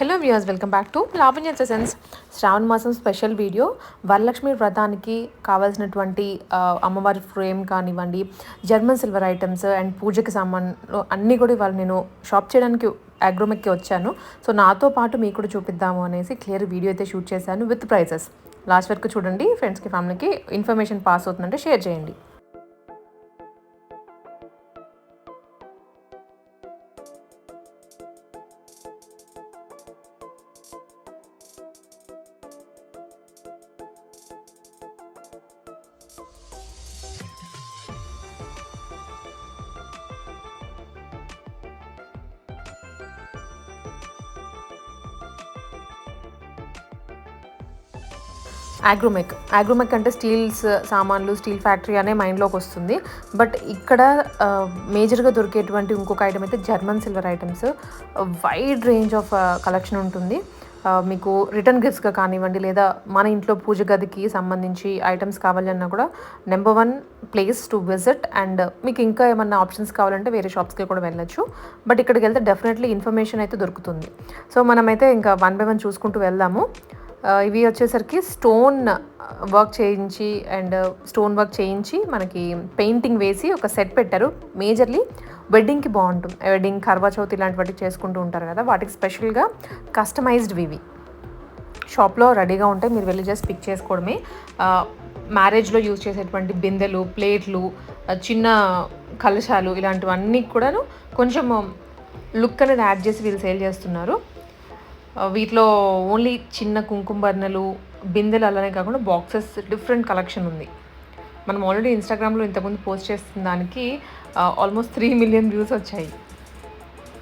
Hello viewers, welcome back to Lavanya sense. Shravana మాసం special video. Varalakshmi వ్రతానికి కావాల్సినటువంటి అమ్మవారి ఫ్రేమ్ కానివ్వండి, జర్మన్ సిల్వర్ ఐటమ్స్ అండ్ పూజకి సామాన్లు అన్నీ కూడా ఇవాళ నేను షాప్ చేయడానికి అగ్రోమెక్కి వచ్చాను. సో నాతో పాటు మీకు కూడా చూపిద్దాము అనేసి క్లియర్ వీడియో అయితే షూట్ చేశాను విత్ ప్రైజెస్. లాస్ట్ వరకు చూడండి. ఫ్రెండ్స్కి, ఫ్యామిలీకి ఇన్ఫర్మేషన్ పాస్ అవుతుందంటే షేర్ చేయండి. అగ్రోమెక్ అంటే స్టీల్స్ సామాన్లు, స్టీల్ ఫ్యాక్టరీ అనే మైండ్లోకి వస్తుంది. బట్ ఇక్కడ మేజర్గా దొరికేటువంటి ఇంకొక ఐటమ్ అయితే German silver items. Wide range of collection ఉంటుంది. మీకు రిటర్న్ గిఫ్ట్స్గా కానివ్వండి, లేదా మన ఇంట్లో పూజ గదికి సంబంధించి ఐటమ్స్ కావాలన్నా కూడా number 1 place to visit. And మీకు ఇంకా ఏమన్నా ఆప్షన్స్ కావాలంటే వేరే షాప్స్కి కూడా వెళ్ళొచ్చు. బట్ ఇక్కడికి వెళ్తే డెఫినెట్లీ ఇన్ఫర్మేషన్ అయితే దొరుకుతుంది. సో మనమైతే ఇంకా 1 by 1 చూసుకుంటూ వెళ్దాము. ఇవి వచ్చేసరికి స్టోన్ వర్క్ చేయించి మనకి పెయింటింగ్ వేసి ఒక సెట్ పెట్టారు. మేజర్లీ వెడ్డింగ్కి బాగుంటుంది. వెడ్డింగ్, కర్వా చౌత్ ఇలాంటి వాటికి చేసుకుంటూ ఉంటారు కదా, వాటికి స్పెషల్గా కస్టమైజ్డ్ ఇవి షాప్లో రెడీగా ఉంటాయి. మీరు వెళ్ళి జస్ట్ పిక్ చేసుకోవడమే. మ్యారేజ్లో యూజ్ చేసేటువంటి బిందెలు, ప్లేట్లు, చిన్న కలశాలు ఇలాంటివన్నీ కూడాను కొంచెం లుక్ అనేది యాడ్ చేసి వీళ్ళు సేల్ చేస్తున్నారు. వీటిలో ఓన్లీ చిన్న కుంకుమ బర్నెలు, బిందెలు అలానే కాకుండా బాక్సెస్ డిఫరెంట్ కలెక్షన్ ఉంది. మనం ఆల్రెడీ ఇన్స్టాగ్రామ్లో ఇంతకుముందు పోస్ట్ చేస్తున్న దానికి ఆల్మోస్ట్ 3 million వ్యూస్ వచ్చాయి.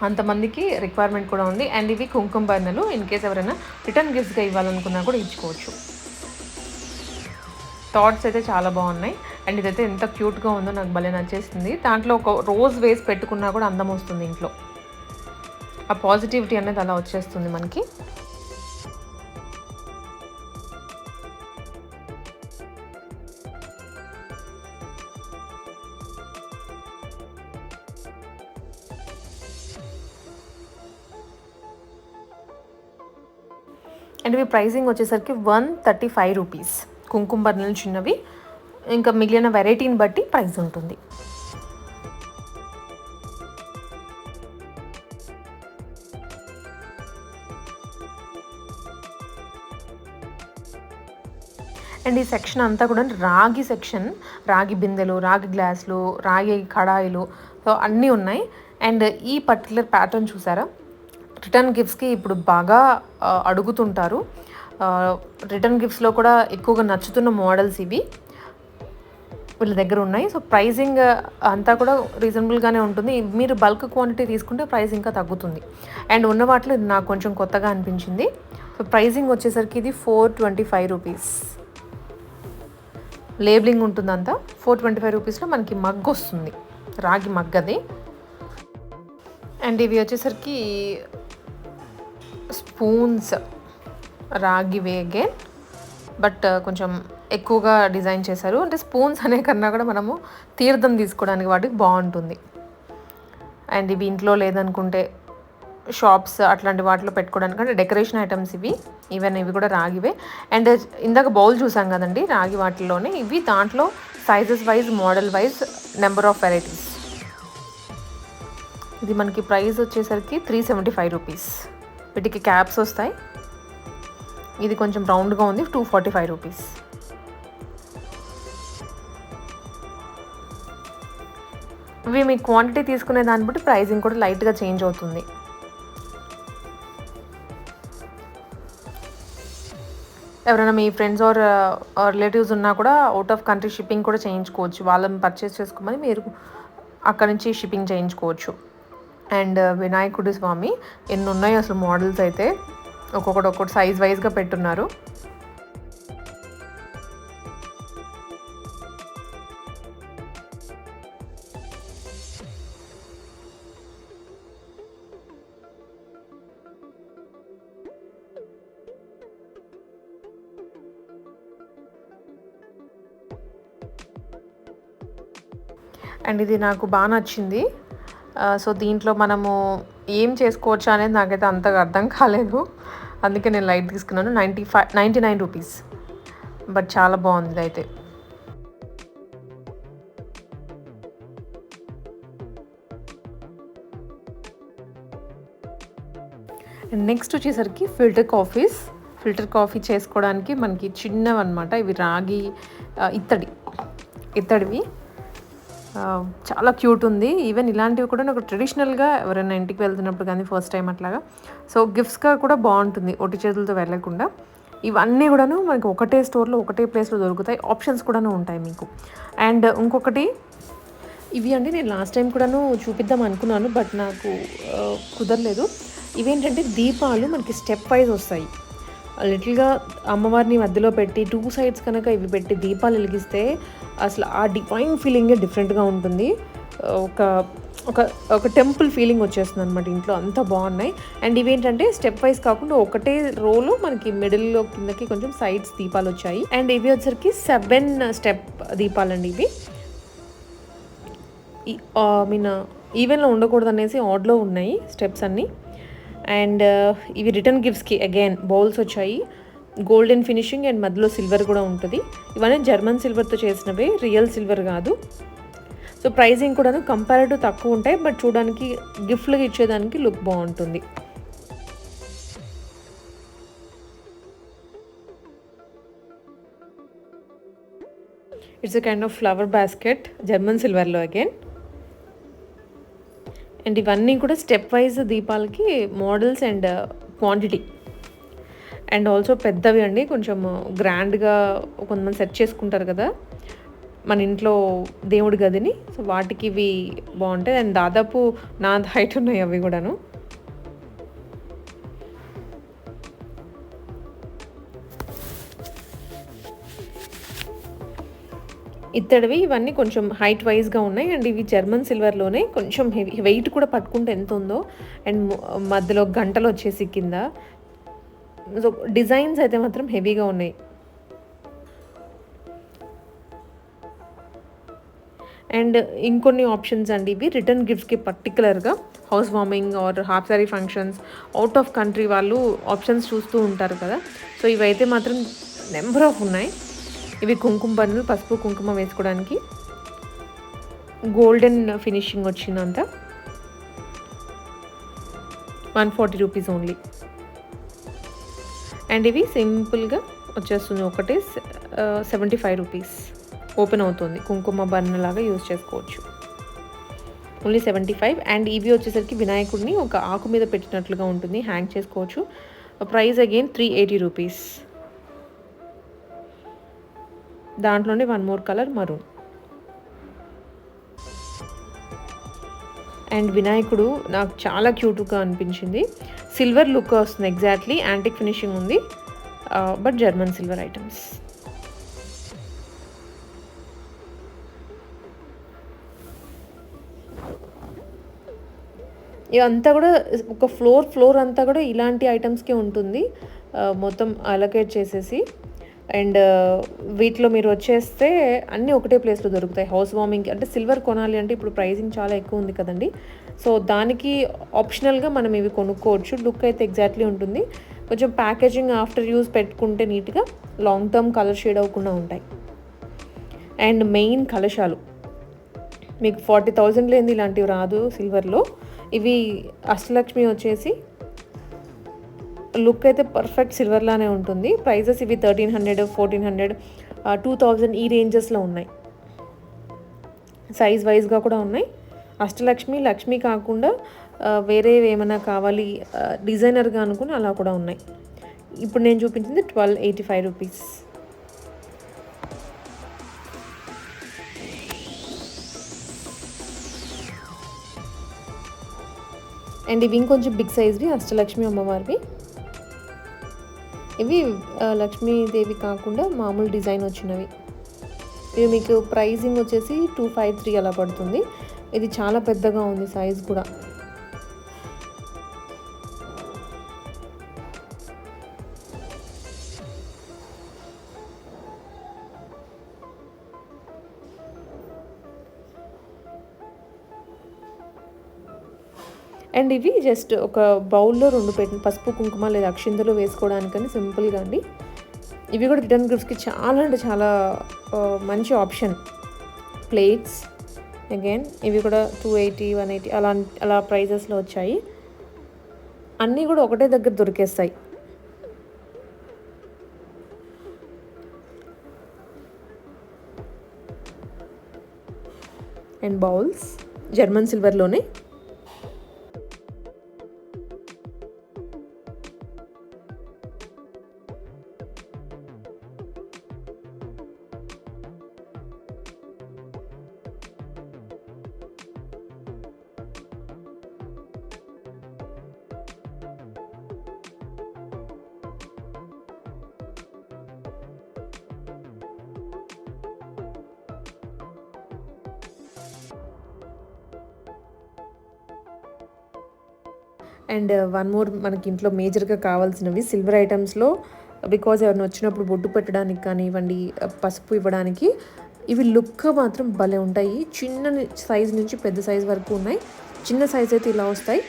అంతమందికి రిక్వైర్మెంట్ కూడా ఉంది. అండ్ ఇవి కుంకుమ బర్నెలు ఇన్ కేస్ ఎవరైనా రిటర్న్ గిఫ్ట్స్గా ఇవ్వాలనుకున్నా కూడా ఇచ్చుకోవచ్చు. థాట్స్ అయితే చాలా బాగున్నాయి. అండ్ ఇదైతే ఎంత క్యూట్గా ఉందో నాకు భలే నచ్చేసింది. దాంట్లో ఒక రోజ్ వేసి పెట్టుకున్నా కూడా అందం వస్తుంది ఇంట్లో. ఆ పాజిటివిటీ అనేది అలా వచ్చేస్తుంది మనకి. అండ్ ఇవి ప్రైజింగ్ వచ్చేసరికి 135 రూపీస్. కుంకుమ బర్నెలు చిన్నవి. ఇంకా మిగిలిన వెరైటీని బట్టి ప్రైస్ ఉంటుంది. అండ్ ఈ సెక్షన్ అంతా కూడా రాగి సెక్షన్. రాగి బిందెలు, రాగి గ్లాసులు, రాగి కడాయిలు, సో అన్నీ ఉన్నాయి. అండ్ ఈ పర్టికులర్ ప్యాటర్న్ చూసారా, రిటర్న్ గిఫ్ట్స్కి ఇప్పుడు బాగా అడుగుతుంటారు. రిటర్న్ గిఫ్ట్స్లో కూడా ఎక్కువగా నచ్చుతున్న మోడల్స్ ఇవి వీళ్ళ దగ్గర ఉన్నాయి. సో ప్రైజింగ్ అంతా కూడా రీజనబుల్గానే ఉంటుంది. మీరు బల్క్ క్వాంటిటీ తీసుకుంటే ప్రైస్ ఇంకా తగ్గుతుంది. అండ్ ఉన్న వాటిలో ఇది నాకు కొంచెం కొత్తగా అనిపించింది. సో ప్రైజింగ్ వచ్చేసరికి ఇది 425 రూపీస్. లేబులింగ్ ఉంటుందంతా. 425 రూపీస్లో మనకి మగ్ వస్తుంది, రాగి మగ్ అది. అండ్ ఇవి వచ్చేసరికి స్పూన్స్, రాగి వేగే, బట్ కొంచెం ఎక్కువగా డిజైన్ చేశారు. అంటే స్పూన్స్ అనే కన్నా కూడా మనము తీర్థం తీసుకోవడానికి వాటికి బాగుంటుంది. అండ్ ఇవి ఇంట్లో లేదనుకుంటే షాప్స్ అట్లాంటి వాటిలో పెట్టుకోవడానికి అంటే డెకరేషన్ ఐటమ్స్ ఇవి. ఈవెన్ ఇవి కూడా రాగివే. అండ్ ఇందాక బౌల్ చూసాం కదండి రాగి వాటిలోనే. ఇవి దాంట్లో sizes wise, model wise number of varieties. ఇది మనకి ప్రైస్ వచ్చేసరికి 375 రూపీస్. వీటికి క్యాప్స్ వస్తాయి. ఇది కొంచెం రౌండ్గా ఉంది, 245 రూపీస్. ఇవి మీ క్వాంటిటీ తీసుకునే దాన్ని బట్టి ప్రైజింగ్ కూడా లైట్గా చేంజ్ అవుతుంది. ఎవరైనా మీ ఫ్రెండ్స్ ఆర్ రిలేటివ్స్ ఉన్నా కూడా అవుట్ ఆఫ్ కంట్రీ షిప్పింగ్ కూడా చేయించుకోవచ్చు. వాళ్ళని పర్చేస్ చేసుకోమని మీరు అక్కడ నుంచి షిప్పింగ్ చేయించుకోవచ్చు. అండ్ వినాయకుడి స్వామి ఎన్ని ఉన్నాయో అసలు మోడల్స్ అయితే. ఒక్కొక్కటి సైజ్ వైజ్గా పెట్టున్నారు. అండ్ ఇది నాకు బాగా నచ్చింది. సో దీంట్లో మనము ఏం చేసుకోవచ్చా అనేది నాకైతే అంతగా అర్థం కాలేదు. అందుకే నేను లైట్ తీసుకున్నాను. 99 రూపీస్. బట్ చాలా బాగుంది ఇదైతే. నెక్స్ట్ వచ్చేసరికి ఫిల్టర్ కాఫీ చేసుకోవడానికి మనకి చిన్నవన్నమాట. ఇవి రాగి ఇత్తడివి. చాలా క్యూట్ ఉంది. ఈవెన్ ఇలాంటివి కూడా నాకు ట్రెడిషనల్గా ఎవరైనా ఇంటికి వెళ్తున్నప్పుడు కానీ ఫస్ట్ టైం అట్లాగా, సో గిఫ్ట్స్గా కూడా బాగుంటుంది ఒట్టి చేతులతో వెళ్ళకుండా. ఇవన్నీ కూడాను మనకి ఒకటే స్టోర్లో ఒకటే ప్లేస్లో దొరుకుతాయి. ఆప్షన్స్ కూడాను ఉంటాయి మీకు. అండ్ ఇంకొకటి ఇవి అండి, నేను లాస్ట్ టైం కూడాను చూపిద్దాం అనుకున్నాను, బట్ నాకు కుదరలేదు. ఇవేంటంటే దీపాలు మనకి స్టెప్ వైజ్ వస్తాయి. లిటిల్గా అమ్మవారిని మధ్యలో పెట్టి 2 సైడ్స్ కనుక ఇవి పెట్టి దీపాలు వెలిగిస్తే అసలు ఆ డివైన్ ఫీలింగే డిఫరెంట్గా ఉంటుంది. ఒక ఒక ఒక టెంపుల్ ఫీలింగ్ వచ్చేస్తుంది అనమాట ఇంట్లో. అంత బాగున్నాయి. అండ్ ఇవేంటంటే స్టెప్ వైజ్ కాకుండా ఒకటే రోలో మనకి మిడిల్లో కిందకి కొంచెం సైడ్స్ దీపాలు వచ్చాయి. అండ్ ఇవి వచ్చరికి 7 స్టెప్ దీపాలండి. ఇవి ఈవెన్లో ఉండకూడదు అనేసి ఆడ్లో ఉన్నాయి స్టెప్స్ అన్నీ. అండ్ ఇవి రిటర్న్ గిఫ్ట్స్కి అగైన్ బౌల్స్ వచ్చాయి. గోల్డెన్ ఫినిషింగ్ అండ్ మధ్యలో సిల్వర్ కూడా ఉంటుంది. ఇవన్నీ జర్మన్ సిల్వర్తో చేసినవే, రియల్ సిల్వర్ కాదు. సో ప్రైజింగ్ కూడా కంపారిటివ్ తక్కువ ఉంటాయి, బట్ చూడడానికి గిఫ్ట్లుగా ఇచ్చేదానికి లుక్ బాగుంటుంది. It's a kind of flower basket, German సిల్వర్లో అగైన్. అండ్ ఇవన్నీ కూడా స్టెప్ వైజ్ దీపాలకి models and quantity. And also పెద్దవి అండి, కొంచెం గ్రాండ్గా కొంతమంది సెట్ చేసుకుంటారు కదా మన ఇంట్లో దేవుడి గదిని, సో వాటికి ఇవి బాగుంటాయి. అండ్ దాదాపు నా హైట్ ఉన్నాయి అవి కూడాను. ఇత్తడివి ఇవన్నీ కొంచెం హైట్ వైజ్గా ఉన్నాయి. అండ్ ఇవి జర్మన్ సిల్వర్లోనే కొంచెం హెవీ, వెయిట్ కూడా పట్టుకుంటే ఎంత ఉందో. అండ్ మధ్యలో గంటలు వచ్చేసి కింద. సో డిజైన్స్ అయితే మాత్రం హెవీగా ఉన్నాయి. అండ్ ఇంకొన్ని ఆప్షన్స్ అండి ఇవి రిటర్న్ గిఫ్ట్స్కి, పర్టికులర్గా house warming or half sorry functions, out of country వాళ్ళు ఆప్షన్స్ చూస్తూ ఉంటారు కదా. సో ఇవైతే మాత్రం నెంబర్ ఆఫ్ ఉన్నాయి. ఇవి కుంకుమ బన్నులు, పసుపు కుంకుమ వేసుకోవడానికి. గోల్డెన్ ఫినిషింగ్ వచ్చిందంత. 140 రూపీస్ ఓన్లీ. అండ్ ఇవి సింపుల్గా వచ్చేస్తుంది, ఒకటి 75 రూపీస్. ఓపెన్ అవుతుంది, కుంకుమ బన్నలాగా యూజ్ చేసుకోవచ్చు. ఓన్లీ 75. అండ్ ఇవి వచ్చేసరికి వినాయకుడిని ఒక ఆకు మీద పెట్టినట్లుగా ఉంటుంది, హ్యాంగ్ చేసుకోవచ్చు. Price again 380 rupees. దాంట్లోనే 1 మోర్ కలర్ మరూన్. అండ్ వినాయకుడు నాకు చాలా క్యూట్గా అనిపించింది. సిల్వర్ లుక్ వస్తుంది, ఎగ్జాక్ట్లీ యాంటిక్ ఫినిషింగ్ ఉంది, బట్ జర్మన్ సిల్వర్ ఐటమ్స్. ఇదంతా కూడా ఒక ఫ్లోర్ అంతా కూడా ఇలాంటి ఐటమ్స్కే ఉంటుంది, మొత్తం అలొకేట్ చేసేసి. అండ్ వీటిలో మీరు వచ్చేస్తే అన్నీ ఒకటే ప్లేస్లో దొరుకుతాయి. హౌస్ వార్మింగ్ అంటే సిల్వర్ కొనాలి అంటే ఇప్పుడు ప్రైసింగ్ చాలా ఎక్కువ ఉంది కదండి. సో దానికి ఆప్షనల్గా మనం ఇవి కొనుక్కోవచ్చు. లుక్ అయితే ఎగ్జాక్ట్లీ ఉంటుంది. కొంచెం ప్యాకేజింగ్ ఆఫ్టర్ యూజ్ పెట్టుకుంటే నీట్గా లాంగ్ టర్మ్ కలర్ షేడ్ అవ్వకుండా ఉంటాయి. అండ్ మెయిన్ కలశాలు మీకు 40,000 లేని ఇలాంటివి రాదు సిల్వర్లో. ఇవి అష్టలక్ష్మి వచ్చేసి లుక్ అయితే పర్ఫెక్ట్ సిల్వర్లానే ఉంటుంది. ప్రైజెస్ ఇవి 1300, 1400, 2000 ఈ రేంజెస్లో ఉన్నాయి. సైజ్ వైజ్గా కూడా ఉన్నాయి. అష్టలక్ష్మి, లక్ష్మి కాకుండా వేరే ఏమైనా కావాలి డిజైనర్గా అనుకుని అలా కూడా ఉన్నాయి. ఇప్పుడు నేను చూపించింది 1285 రూపీస్. అండ్ ఇవి ఇంకొంచెం బిగ్ సైజ్వి అష్టలక్ష్మి అమ్మవారివి. ఇవి లక్ష్మీదేవి కాకుండా మామూలు డిజైన్ వచ్చినవి. ఇవి మీకు ప్రైజింగ్ వచ్చేసి 253 అలా పడుతుంది. ఇది చాలా పెద్దగా ఉంది సైజ్ కూడా. అండ్ ఇవి జస్ట్ ఒక బౌల్లో 2 పెట్టిన పసుపు కుంకుమ లేదా అక్షింతలు వేసుకోవడానికని సింపుల్గా అండి. ఇవి కూడా రిటర్న్ గిఫ్ట్స్కి చాలా అంటే చాలా మంచి ఆప్షన్. ప్లేట్స్ అగైన్ ఇవి కూడా 280, 180 అలా ప్రైజెస్లో వచ్చాయి. అన్నీ కూడా ఒకటే దగ్గర దొరికేస్తాయి. అండ్ బౌల్స్ జర్మన్ సిల్వర్లోనే. అండ్ వన్ మోర్ మనకి ఇంట్లో మేజర్గా కావాల్సినవి సిల్వర్ ఐటమ్స్లో, బికాజ్ ఎవరిని వచ్చినప్పుడు బొడ్డు పెట్టడానికి కానివ్వండి, పసుపు ఇవ్వడానికి, ఇవి లుక్ మాత్రం భలే ఉంటాయి. చిన్న సైజ్ నుంచి పెద్ద సైజ్ వరకు ఉన్నాయి. చిన్న సైజ్ అయితే ఇలా వస్తాయి,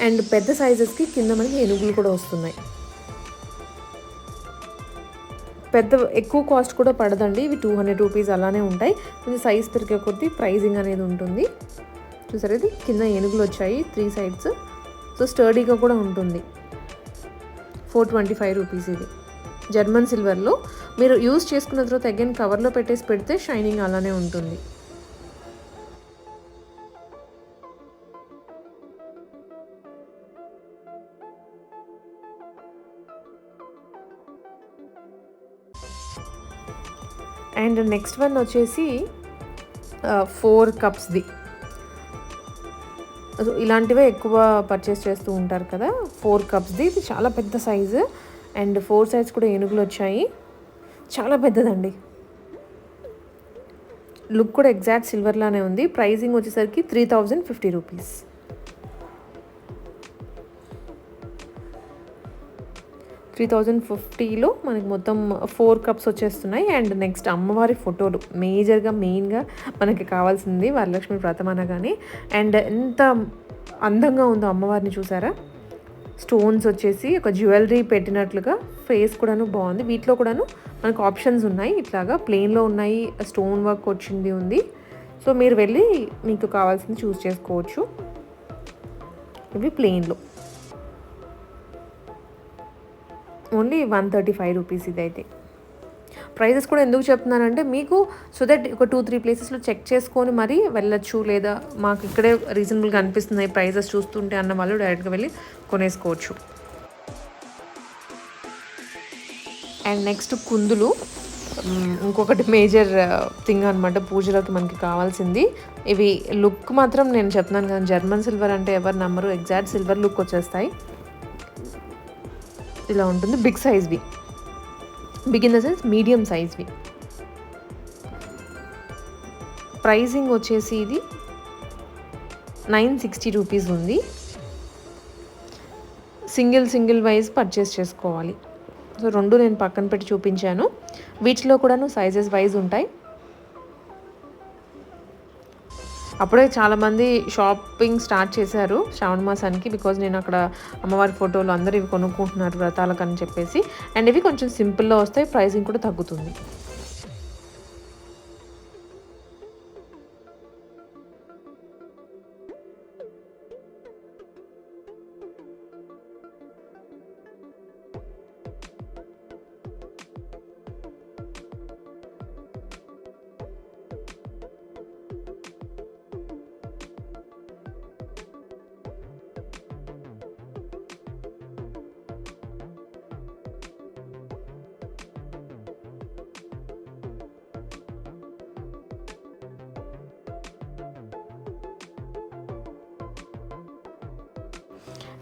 అండ్ పెద్ద సైజెస్కి కింద మనకి ఏనుగులు కూడా వస్తున్నాయి. ఎక్కువ కాస్ట్ కూడా పడదండి. ఇవి 200 రూపీస్ అలానే ఉంటాయి. కొంచెం సైజ్ పెరిగే కొద్దీ ప్రైజింగ్ అనేది ఉంటుంది. చూసారు, ఇది కింద ఏనుగులు వచ్చాయి 3 సైడ్స్. సో స్టర్డీగా కూడా ఉంటుంది. 425 రూపీస్ ఇది జర్మన్ సిల్వర్లో. మీరు యూజ్ చేసుకున్న తర్వాత అగైన్ కవర్లో పెట్టేసి పెడితే షైనింగ్ అలానే ఉంటుంది. అండ్ నెక్స్ట్ వన్ వచ్చేసి 4 కప్స్ది. ఇలాంటివే ఎక్కువ పర్చేస్ చేస్తూ ఉంటారు కదా. 4 కప్స్ది. ఇది చాలా పెద్ద సైజు, అండ్ 4 సైడ్స్ కూడా ఏనుగులు వచ్చాయి. చాలా పెద్దదండి. లుక్ కూడా ఎగ్జాక్ట్ సిల్వర్ లానే ఉంది. ప్రైజింగ్ వచ్చేసరికి 3050 రూపీస్. 3050లో మనకి మొత్తం 4 కప్స్ వచ్చేస్తున్నాయి. అండ్ నెక్స్ట్ అమ్మవారి ఫోటోలు మెయిన్గా మనకి కావాల్సింది వరలక్ష్మి వ్రతం అనగానే. అండ్ ఎంత అందంగా ఉందో అమ్మవారిని చూసారా. స్టోన్స్ వచ్చేసి ఒక జ్యువెలరీ పెట్టినట్లుగా, ఫేస్ కూడాను బాగుంది. వీటిలో కూడాను మనకు ఆప్షన్స్ ఉన్నాయి. ఇట్లాగా ప్లెయిన్లో ఉన్నాయి, స్టోన్ వర్క్ వచ్చింది ఉంది. సో మీరు వెళ్ళి మీకు కావాల్సింది చూస్ చేసుకోవచ్చు. ఇవి ప్లెయిన్లో ఓన్లీ 135 రూపీస్. ఇదైతే ప్రైజెస్ కూడా ఎందుకు చెప్తున్నానంటే మీకు సో దట్ ఒక 2-3 ప్లేసెస్లో చెక్ చేసుకొని మరీ వెళ్ళొచ్చు, లేదా మాకు ఇక్కడే రీజనబుల్గా అనిపిస్తున్నాయి ప్రైజెస్ చూస్తుంటే అన్న వాళ్ళు డైరెక్ట్గా వెళ్ళి కొనేసుకోవచ్చు. అండ్ నెక్స్ట్ కుందులు, ఇంకొకటి మేజర్ థింగ్ అనమాట పూజలోకి మనకి కావాల్సింది. ఇవి లుక్ మాత్రం నేను చెప్తున్నాను కదా, జర్మన్ సిల్వర్ అంటే ఎవరు నమ్మరు, ఎగ్జాక్ట్ సిల్వర్ లుక్ వచ్చేస్తాయి. ఇలా ఉంటుంది. బిగ్ సైజ్వి, big in the sense medium సైజ్వి. ప్రైజింగ్ వచ్చేసి ఇది 960 రూపీస్ ఉంది. సింగిల్ వైజ్ పర్చేస్ చేసుకోవాలి. సో 2 నేను పక్కన పెట్టి చూపించాను. వీటిలో కూడాను సైజెస్ వైజ్ ఉంటాయి. అప్పుడే చాలామంది షాపింగ్ స్టార్ట్ చేశారు శ్రావణ మాసానికి, బికాజ్ నేను అక్కడ అమ్మవారి ఫోటోలు అందరూ ఇవి కొనుక్కుంటున్నారు వ్రతాలకు అని చెప్పేసి. అండ్ ఇవి కొంచెం సింపుల్లో వస్తాయి, ప్రైసింగ్ కూడా తగ్గుతుంది.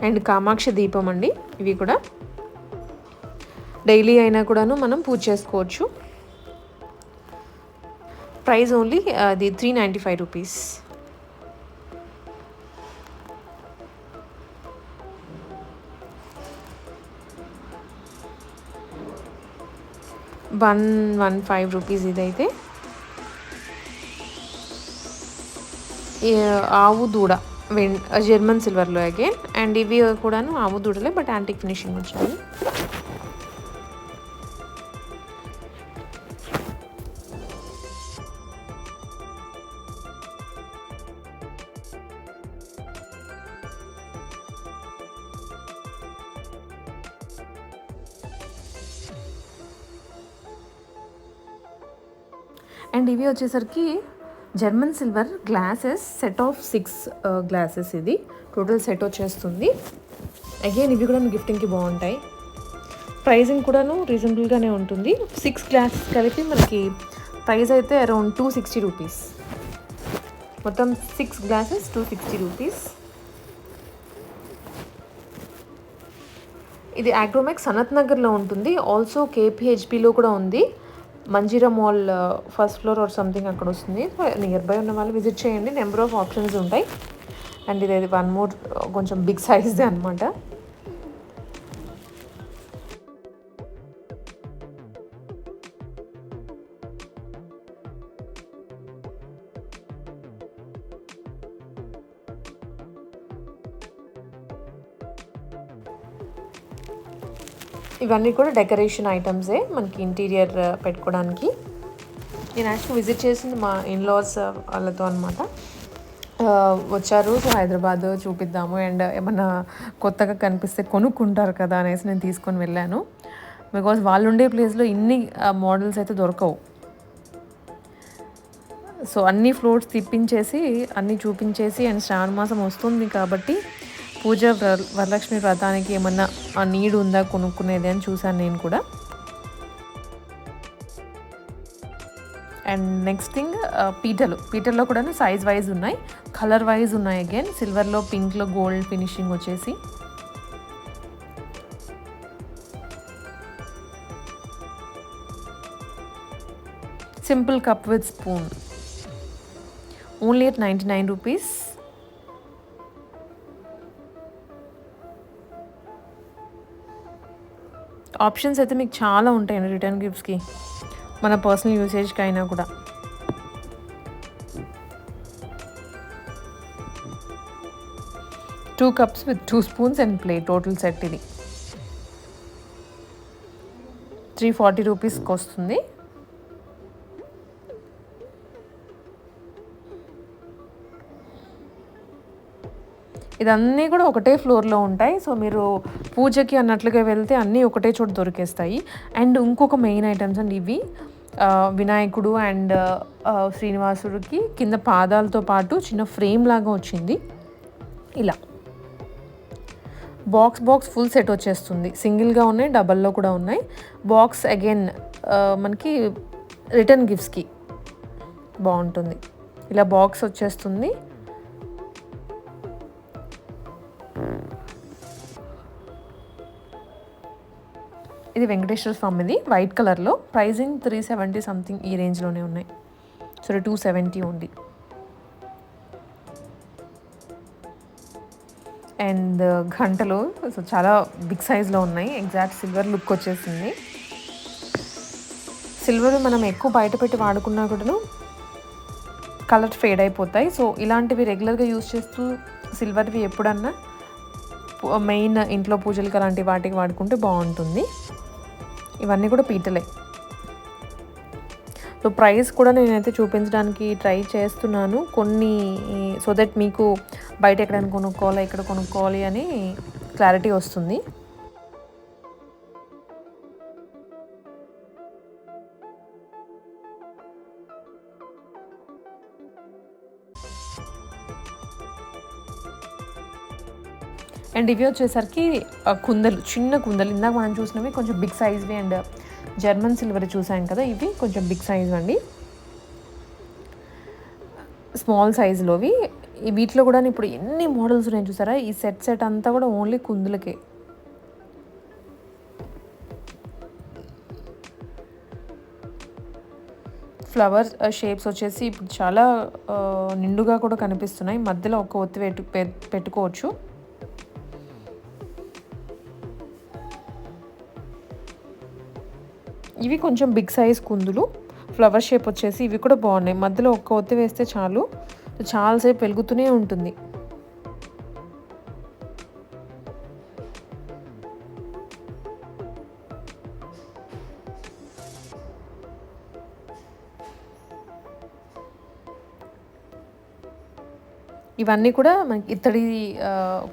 అండ్ కామాక్షి దీపం అండి. ఇవి కూడా డైలీ అయినా కూడాను మనం పూజ చేసుకోవచ్చు. ప్రైస్ ఓన్లీ అది 395 రూపీస్. ₹115 ఇదైతే. ఆవు దూడ జర్మన్ సిల్వర్లో అగైన్. అండ్ ఇవి కూడాను ఆవు దూడలే, బట్ యాంటిక్ ఫినిషింగ్ వచ్చాయి. అండ్ ఇవి వచ్చేసరికి German silver glasses, set of 6 glasses. ఇది టోటల్ సెట్ వచ్చేస్తుంది. అగైన్ ఇవి కూడా గిఫ్టింగ్కి బాగుంటాయి. ప్రైజింగ్ కూడాను రీజనబుల్గానే ఉంటుంది. 6 గ్లాసెస్ కలిపి మనకి ప్రైస్ అయితే అరౌండ్ 260 రూపీస్. మొత్తం 6 గ్లాసెస్ 260 రూపీస్. ఇది ఆగ్రోమెక్స్ సనత్ నగర్లో ఉంటుంది. ఆల్సో కేపీహెచ్పిలో కూడా ఉంది. Manjeera mall first floor or something అక్కడ వస్తుంది. నియర్ బై ఉన్న వాళ్ళు విజిట్ చేయండి. నెంబర్ ఆఫ్ ఆప్షన్స్ ఉంటాయి. అండ్ ఇది 1 మోర్ కొంచెం బిగ్ సైజ్దే అనమాట. ఇవన్నీ కూడా డెకరేషన్ ఐటమ్సే మనకి ఇంటీరియర్ పెట్టుకోవడానికి. నేను యాక్చువల్లీ విజిట్ చేసింది మా ఇన్లాస్ వాళ్ళతో అనమాట. వచ్చారు, సో హైదరాబాద్ చూపిద్దాము అండ్ ఏమన్నా కొత్తగా కనిపిస్తే కొనుక్కుంటారు కదా అనేసి నేను తీసుకొని వెళ్ళాను. బికాజ్ వాళ్ళు ఉండే ప్లేస్లో ఇన్ని మోడల్స్ అయితే దొరకవు. సో అన్ని ఫ్లోర్స్ తిప్పించేసి అన్నీ చూపించేసి, అండ్ శ్రావణ మాసం వస్తుంది కాబట్టి పూజ వరలక్ష్మి వ్రతానికి ఏమన్నా నీడ్ ఉందా కొనుక్కునేది అని చూశాను నేను కూడా. అండ్ నెక్స్ట్ థింగ్ పీటల్లో కూడా సైజ్ వైజ్ ఉన్నాయి, కలర్ వైజ్ ఉన్నాయి. అగైన్ సిల్వర్లో, పింక్లో గోల్డ్ ఫినిషింగ్ వచ్చేసి. Simple cup with spoon, only at 99 rupees. Options అయితే మీకు చాలా ఉంటాయండి రిటర్న్ గిఫ్ట్స్కి, మన పర్సనల్ యూసేజ్కి అయినా కూడా. Two cups with 2 spoons and plate, total set ఇది 340 రూపీస్కి వస్తుంది. ఇదన్నీ కూడా ఒకటే ఫ్లోర్లో ఉంటాయి. సో మీరు పూజకి అన్నట్లుగా వెళ్తే అన్నీ ఒకటే చోట దొరికేస్తాయి. అండ్ ఇంకొక మెయిన్ ఐటమ్స్ అండి ఇవి, వినాయకుడు అండ్ శ్రీనివాసుడికి కింద పాదాలతో పాటు చిన్న ఫ్రేమ్ లాగా వచ్చింది. ఇలా బాక్స్ ఫుల్ సెట్ వచ్చేస్తుంది. సింగిల్గా ఉన్నాయి, డబల్లో కూడా ఉన్నాయి. బాక్స్ అగైన్ మనకి రిటర్న్ గిఫ్ట్స్కి బాగుంటుంది. ఇలా బాక్స్ వచ్చేస్తుంది. ఇది వెంకటేశ్వర స్వామిది, వైట్ కలర్లో. ప్రైజింగ్ 370 సంథింగ్ ఈ రేంజ్లోనే ఉన్నాయి. సారీ 270 ఉంది. అండ్ గంటలు సో చాలా బిగ్ సైజ్లో ఉన్నాయి. ఎగ్జాక్ట్ సిల్వర్ లుక్ వచ్చేసింది. సిల్వర్ మనం ఎక్కువ బయట పెట్టి వాడుకున్నా కూడాను కలర్ ఫేడ్ అయిపోతాయి. సో ఇలాంటివి రెగ్యులర్గా యూజ్ చేస్తూ సిల్వర్వి ఎప్పుడన్నా మెయిన్ ఇంట్లో పూజలకి అలాంటి వాటికి వాడుకుంటే బాగుంటుంది. ఇవన్నీ కూడా పీటలే. సో ప్రైస్ కూడా నేనైతే చూపించడానికి ట్రై చేస్తున్నాను కొన్ని, సో దట్ మీకు బయట ఎక్కడైనా కొనుక్కోవాలి, ఎక్కడ కొనుక్కోవాలి అని క్లారిటీ వస్తుంది. అండ్ ఇవి వచ్చేసరికి కుందలు, చిన్న కుందలు. ఇందాక మనం చూసినవి కొంచెం బిగ్ సైజ్వి అండ్ జర్మన్ సిల్వర్ చూసాం కదా, ఇవి కొంచెం బిగ్ సైజ్ అండి, స్మాల్ సైజులోవి. వీటిలో కూడా ఇప్పుడు ఎన్ని మోడల్స్ ఉన్నాయి చూసారా. ఈ సెట్ అంతా కూడా ఓన్లీ కుందులకే. ఫ్లవర్ షేప్స్ వచ్చేసి ఇప్పుడు చాలా నిండుగా కూడా కనిపిస్తున్నాయి. మధ్యలో ఒక ఒత్తి పెట్టుకోవచ్చు. ఇవి కొంచెం బిగ్ సైజ్ కుందులు, ఫ్లవర్ షేప్ వచ్చేసి ఇవి కూడా బాగున్నాయి. మధ్యలో ఒక్క ఒత్తి వేస్తే చాలు, చాలాసేపు వెలుగుతూనే ఉంటుంది. ఇవన్నీ కూడా మనకి ఇత్తడి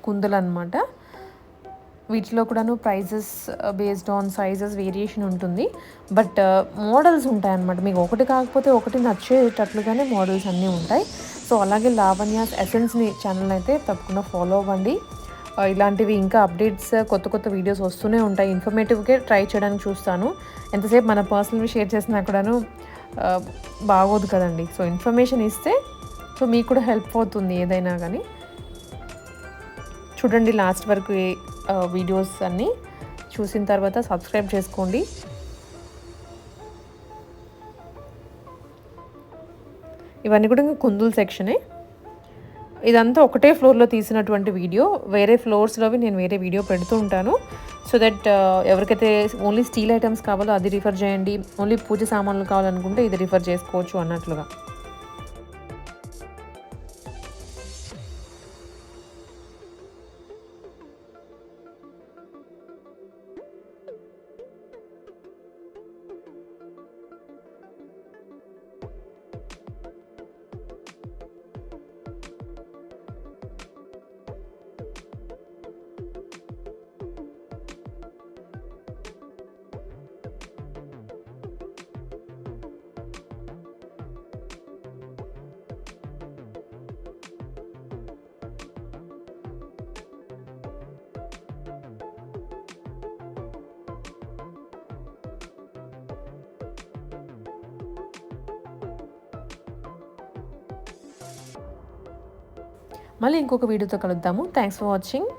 కుందులు అనమాట. వీటిలో కూడాను prices based on sizes variation ఉంటుంది. బట్ మోడల్స్ ఉంటాయన్నమాట. మీకు ఒకటి కాకపోతే ఒకటి నచ్చేటట్లుగానే మోడల్స్ అన్నీ ఉంటాయి. సో అలాగే లావణ్యాస్ ఎసెన్స్ని ఛానల్ అయితే తప్పకుండా ఫాలో అవ్వండి. ఇలాంటివి ఇంకా అప్డేట్స్ కొత్త కొత్త వీడియోస్ వస్తూనే ఉంటాయి. ఇన్ఫర్మేటివ్గా ట్రై చేయడానికి చూస్తాను. ఎంతసేపు మన పర్సనల్వి షేర్ చేసినా కూడాను బాగోదు కదండి. సో ఇన్ఫర్మేషన్ ఇస్తే సో మీకు కూడా హెల్ప్ అవుతుంది ఏదైనా కానీ. చూడండి లాస్ట్ వరకు వీడియోస్ అన్నీ చూసిన తర్వాత సబ్స్క్రైబ్ చేసుకోండి. ఇవన్నీ కూడా ఇంకా కుందుల సెక్షనే. ఇదంతా ఒకటే ఫ్లోర్లో తీసినటువంటి వీడియో. వేరే ఫ్లోర్స్లోవి నేను వేరే వీడియో పెడుతూ ఉంటాను. సో దట్ ఎవరికైతే ఓన్లీ స్టీల్ ఐటమ్స్ కావాలో అది రిఫర్ చేయండి, ఓన్లీ పూజ సామాన్లు కావాలనుకుంటే ఇది రిఫర్ చేసుకోవచ్చు అన్నట్లుగా. మళ్ళీ ఇంకొక వీడియోతో కలుద్దాము. Thanks for watching.